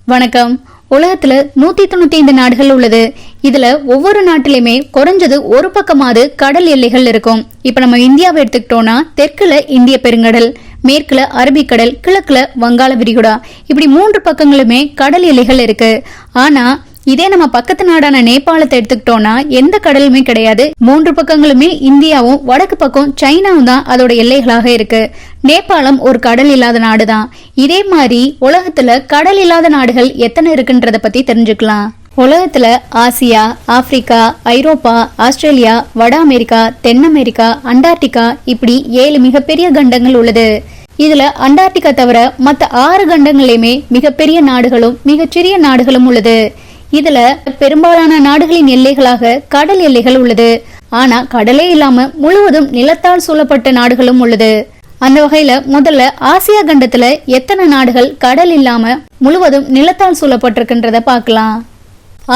வணக்கம். உலகத்துல 195 நாடுகள் உள்ளது. இதுல ஒவ்வொரு நாட்டிலுமே குறைஞ்சது ஒரு பக்கமாவது கடல் எல்லைகள் இருக்கும். இப்ப நம்ம இந்தியாவை எடுத்துக்கிட்டோம்னா தெற்குல இந்திய பெருங்கடல், மேற்குல அரபிக்கடல், கிழக்குல வங்காள விரிகுடா, இப்படி 3 பக்கங்களுமே கடல் எல்லைகள் இருக்கு. ஆனா இதே நம்ம பக்கத்து நாடான நேபாளத்தை எடுத்துக்கிட்டோம்னா எந்த கடலுமே கிடையாது. 3 பக்கங்களுமே இந்தியாவும் வடக்கு பக்கம் சைனாவும் தான் அதோட எல்லைகளாக இருக்கு. நேபாளம் ஒரு கடல் இல்லாத நாடுதான். இதே மாதிரி உலகத்துல கடல் இல்லாத நாடுகள் எத்தனை இருக்குன்றத பத்தி தெரிஞ்சுக்கலாம். உலகத்துல ஆசியா, ஆப்பிரிக்கா, ஐரோப்பா, ஆஸ்திரேலியா, வட அமெரிக்கா, தென் அமெரிக்கா, அண்டார்டிகா, இப்படி 7 மிகப்பெரிய கண்டங்கள் உள்ளது. இதுல அண்டார்டிகா தவிர மற்ற 6 கண்டங்களையுமே மிகப்பெரிய நாடுகளும் மிகச்சிறிய நாடுகளும் உள்ளது. இதுல பெரும்பாலான நாடுகளின் எல்லைகளாக கடல் எல்லைகள் உள்ளது. ஆனா கடலே இல்லாம முழுவதும் நிலத்தால் சூழப்பட்ட நாடுகளும் உள்ளது. அந்த வகையில முதல்ல ஆசியா கண்டத்துல எத்தனை நாடுகள் கடல் இல்லாம முழுவதும் நிலத்தால் சூழப்பட்டிருக்கின்றத பார்க்கலாம்.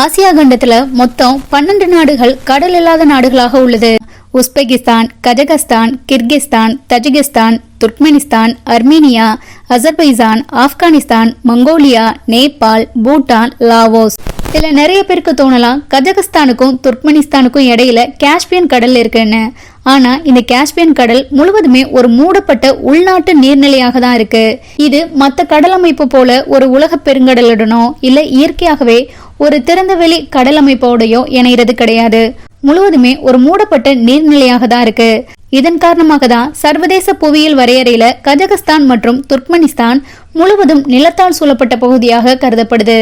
ஆசியா கண்டத்துல மொத்தம் 12 நாடுகள் கடல் இல்லாத நாடுகளாக உள்ளது. Uzbekistan, Kazakhstan, Kyrgyzstan, Tajikistan, Turkmenistan, Armenia, Azerbaijan, Afghanistan, Mongolia, Nepal, Bhutan, Laos. இதுல நிறைய பேருக்கு தோணலாம் கஜகஸ்தானுக்கும் துர்க்மெனிஸ்தானுக்கும் இடையில காஸ்பியன் கடல் இருக்குன்னு. ஆனா இந்த காஸ்பியன் கடல் முழுவதுமே ஒரு மூடப்பட்ட உள்நாட்டு நீர்நிலையாக தான் இருக்கு. இது மற்ற கடல் அமைப்பு போல ஒரு உலக பெருங்கடலுடனோ இல்ல இயற்கையாகவே ஒரு திறந்தவெளி கடல் அமைப்போடையோ இணைகிறது கிடையாது. முழுவதுமே ஒரு மூடப்பட்ட நீர்நிலையாக தான் இருக்கு. இதன் காரணமாக தான் சர்வதேச புவியியல் வரையறையில கஜகஸ்தான் மற்றும் துர்க்மெனிஸ்தான் முழுவதும் நிலத்தால் சூழப்பட்ட பகுதியாக கருதப்படுது.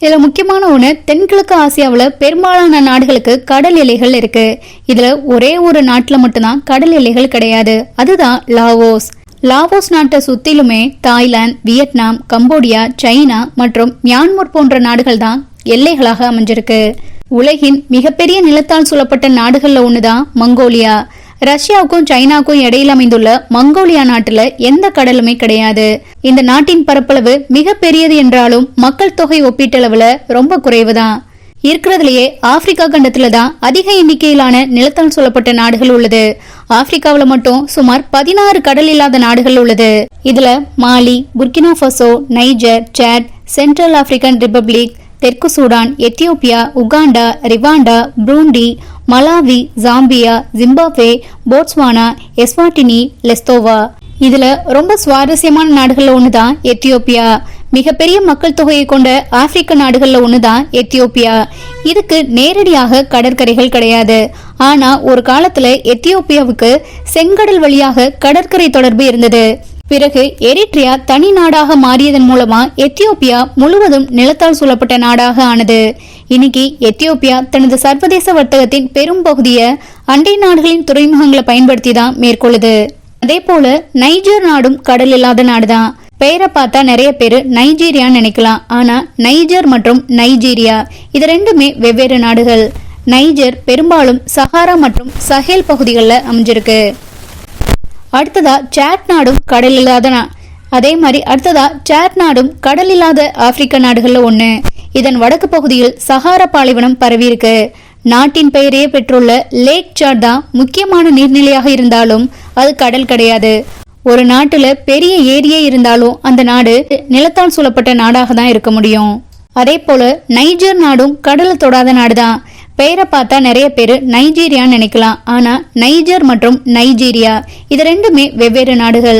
இதுல முக்கியமான ஒண்ணு, தென்கிழக்கு ஆசியாவில பெரும்பாலான நாடுகளுக்கு கடல் எல்லைகள் இருக்கு. இதுல ஒரே ஒரு நாட்டுல மட்டும்தான் கடல் எல்லைகள் கிடையாது. அதுதான் லாவோஸ். லாவோஸ் நாட்டை சுத்திலுமே தாய்லாந்து, வியட்நாம், கம்போடியா, சைனா மற்றும் மியான்மர் போன்ற நாடுகள் தான் எல்லைகளாக அமைஞ்சிருக்கு. உலகின் மிகப்பெரிய நிலத்தால் சூழப்பட்ட நாடுகள்ல ஒண்ணுதான் மங்கோலியா. ரஷ்யாவுக்கும் சைனாவுக்கும் இடையில் அமைந்துள்ள மங்கோலியா நாட்டுல எந்த கடலுமே கிடையாது. இந்த நாட்டின் பரப்பளவு மிக பெரியது என்றாலும் மக்கள் தொகை ஒப்பீட்டளவுல ரொம்ப குறைவுதான். இருக்கிறதுலயே ஆப்பிரிக்கா கண்டத்துல தான் அதிக எண்ணிக்கையிலான நிலத்தால் சூழப்பட்ட நாடுகள் உள்ளது. ஆப்பிரிக்காவில மட்டும் சுமார் 16 கடல் இல்லாத நாடுகள் உள்ளது. இதுல Mali, Burkina Faso, Niger, Chad, central African republic, தெற்கு Sudan, Ethiopia, Uganda, Rwanda, Burundi, Malawi, Zambia, Zimbabwe, Botswana, Eswatini, Lesotho. இதுல ரொம்ப சுவாரஸ்யமான நாடுகள்ல ஒண்ணுதான் எத்தியோப்பியா. மிகப்பெரிய மக்கள் தொகையை கொண்ட ஆப்பிரிக்க நாடுகள்ல ஒண்ணுதான் எத்தியோப்பியா. இதுக்கு நேரடியாக கடற்கரைகள் கிடையாது. ஆனா ஒரு காலத்துல எத்தியோப்பியாவுக்கு செங்கடல் வழியாக கடற்கரை தொடர்பு இருந்தது. பிறகு எரிட்ரியா தனி நாடாக மாறியதன் மூலமா எத்தியோப்பியா முழுவதும் நிலத்தால் சூழப்பட்ட நாடாக ஆனது. இன்னைக்கு எத்தியோப்பியா தனது சர்வதேச வர்த்தகத்தின் பெரும் பகுதியை அண்டை நாடுகளின் துறைமுகங்களை பயன்படுத்தி தான் மேற்கொள்ளுது. அதே போல நைஜர் நாடும் கடல் இல்லாத நாடுதான். பெயரை பார்த்தா நிறைய பேரு நைஜீரியான்னு நினைக்கலாம். ஆனா நைஜர் மற்றும் நைஜீரியா இது ரெண்டுமே வெவ்வேறு நாடுகள். நைஜர் பெரும்பாலும் சஹாரா மற்றும் சஹேல் பகுதிகளில் அமைஞ்சிருக்கு. அடுத்ததா சாட் நாடும் கடல் இல்லாத சாட் நாடும் கடல் இல்லாத ஆப்பிரிக்க நாடுகள்ல ஒண்ணு. இதன் வடக்கு பகுதியில் சஹாரா பாலைவனம் பரவி இருக்கு. நாட்டின் பெயரையே பெற்றுள்ள லேக் சாட் தான் முக்கியமான நீர்நிலையாக இருந்தாலும் அது கடல் கிடையாது. ஒரு நாட்டுல பெரிய ஏரியே இருந்தாலும் அந்த நாடு நிலத்தால் சூழப்பட்ட நாடாக தான் இருக்க முடியும். அதே போல நைஜர் நாடும் கடலை தொடாத நாடுதான். பெயரை பார்த்தா நிறைய பேரு நைஜீரியான்னு நினைக்கலாம். ஆனா நைஜர் மற்றும் நைஜீரியா இது ரெண்டுமே வெவ்வேறு நாடுகள்.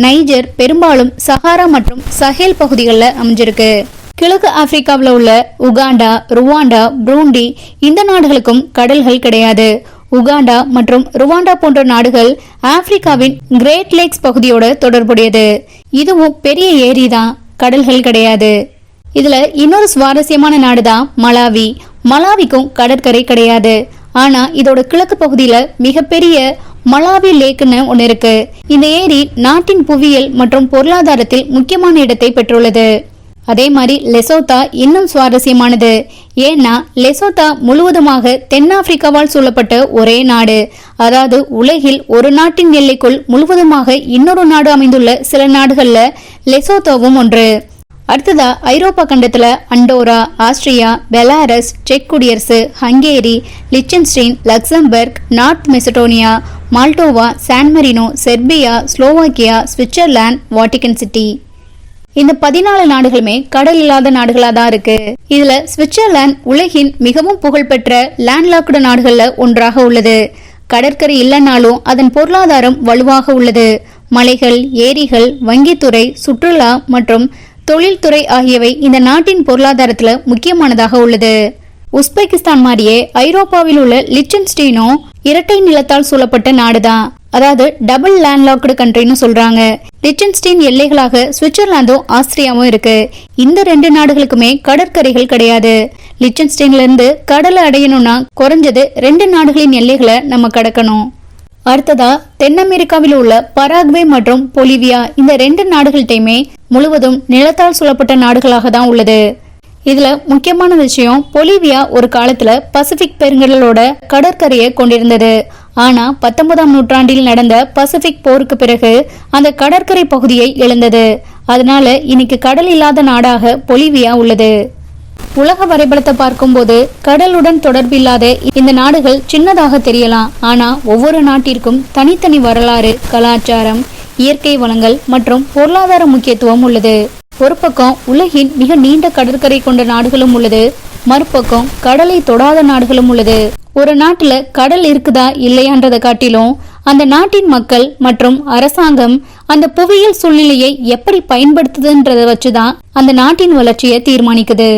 நைஜர் பெரும்பாலும் சஹாரா மற்றும் சஹேல் பகுதிகளில் அமைஞ்சிருக்கு. கிழக்கு ஆப்பிரிக்காவில் உள்ள உகாண்டா, ருவாண்டா, புரூண்டி இந்த நாடுகளுக்கும் கடல்கள் கிடையாது. உகாண்டா மற்றும் ருவாண்டா போன்ற நாடுகள் ஆப்பிரிக்காவின் கிரேட் லேக்ஸ் பகுதியோட தொடர்புடையது. இதுவும் பெரிய ஏரி தான், கடல்கள் கிடையாது. இதுல இன்னொரு சுவாரஸ்யமான நாடுதான் மலாவி. மலாவிக்கும் கடற்கரை கிடையாது. ஆனா இதோட கிழக்கு பகுதியில மிகப்பெரிய மலாவி லேக்னு ஒன்னு இருக்கு. இந்த ஏரி நாட்டின் புவியியல் மற்றும் பொருளாதாரத்தில் முக்கியமான இடத்தை பெற்றுள்ளது. அதே மாதிரி லெசோத்தா இன்னும் சுவாரஸ்யமானது. ஏன்னா லெசோத்தா முழுவதுமாக தென்னாப்பிரிக்காவால் சூழப்பட்ட ஒரே நாடு. அதாவது உலகில் ஒரு நாட்டின் எல்லைக்குள் முழுவதுமாக இன்னொரு நாடு அமைந்துள்ள சில நாடுகள்ல லெசோத்தோவும் ஒன்று. அடுத்ததா ஐரோப்பா கண்டத்துல அண்டோரா, ஆஸ்திரியா, பெலாரஸ், செக் குடியரசு, Hungary, Liechtenstein, Luxembourg, North Macedonia, Moldova, San Marino, Serbia, Slovakia, Switzerland, Vatican City. இந்த 14 நாடுகளுமே கடல் இல்லாத நாடுகளா தான் இருக்கு. இதுல சுவிட்சர்லாந்து உலகின் மிகவும் புகழ்பெற்ற லேண்ட்லாக்டு நாடுகள்ல ஒன்றாக உள்ளது. கடற்கரை இல்லைனாலும் அதன் பொருளாதாரம் வலுவாக உள்ளது. மலைகள், ஏரிகள், வங்கித்துறை, சுற்றுலா மற்றும் தொழில்துறை ஆகியவை இந்த நாட்டின் பொருளாதாரத்துல முக்கியமானதாக உள்ளது. உஸ்பெகிஸ்தான் மாதிரியே ஐரோப்பாவில் உள்ள லிச்சன்ஸ்டீனும் இரட்டை நிலத்தால் சூழப்பட்ட நாடுதான். அதாவது டபுள் லேண்ட்லாக்டு கண்ட்ரின்னு சொல்றாங்க. லிச்சன்ஸ்டீன் எல்லைகளாக சுவிட்சர்லாந்தும் ஆஸ்திரியாவும் இருக்கு. இந்த 2 நாடுகளுக்குமே கடற்கரைகள் கிடையாது. லிச்சன்ஸ்டீன்ல இருந்து கடலை அடையணும்னா குறைஞ்சது 2 நாடுகளின் எல்லைகளை நம்ம கடக்கணும். அடுத்ததா தென் அமெரிக்காவில் உள்ள பராகுவே மற்றும் பொலிவியா, இந்த 2 நாடுகள்டையுமே முழுவதும் நிலத்தால் சூழப்பட்ட நாடுகளாக தான் உள்ளது. இதுல முக்கியமான விஷயம், பொலிவியா ஒரு காலத்துல பசிபிக் பெருங்கடலோட கடற்கரையை கொண்டிருந்தது. ஆனா 19ஆம் நூற்றாண்டில் நடந்த பசிபிக் போருக்கு பிறகு அந்த கடற்கரை பகுதியை இழந்தது. அதனால இன்னைக்கு கடல் இல்லாத நாடாக பொலிவியா உள்ளது. உலக வரைபடத்தை பார்க்கும்போது கடலுடன் தொடர்பில்லாத இந்த நாடுகள் சின்னதாக தெரியலாம். ஆனா ஒவ்வொரு நாட்டிற்கும் தனித்தனி வரலாறு, கலாச்சாரம், இயற்கை வளங்கள் மற்றும் பொருளாதார முக்கியத்துவம் உள்ளது. ஒரு பக்கம் உலகின் மிக நீண்ட கடற்கரை கொண்ட நாடுகளும் உள்ளது, மறுபக்கம் கடலை தொடாத நாடுகளும் உள்ளது. ஒரு நாட்டுல கடல் இருக்குதா இல்லையான்றதை காட்டிலும் அந்த நாட்டின் மக்கள் மற்றும் அரசாங்கம் அந்த புவியியல் சூழ்நிலையை எப்படி பயன்படுத்துதுன்றதை வச்சுதான் அந்த நாட்டின் வளர்ச்சியை தீர்மானிக்குது.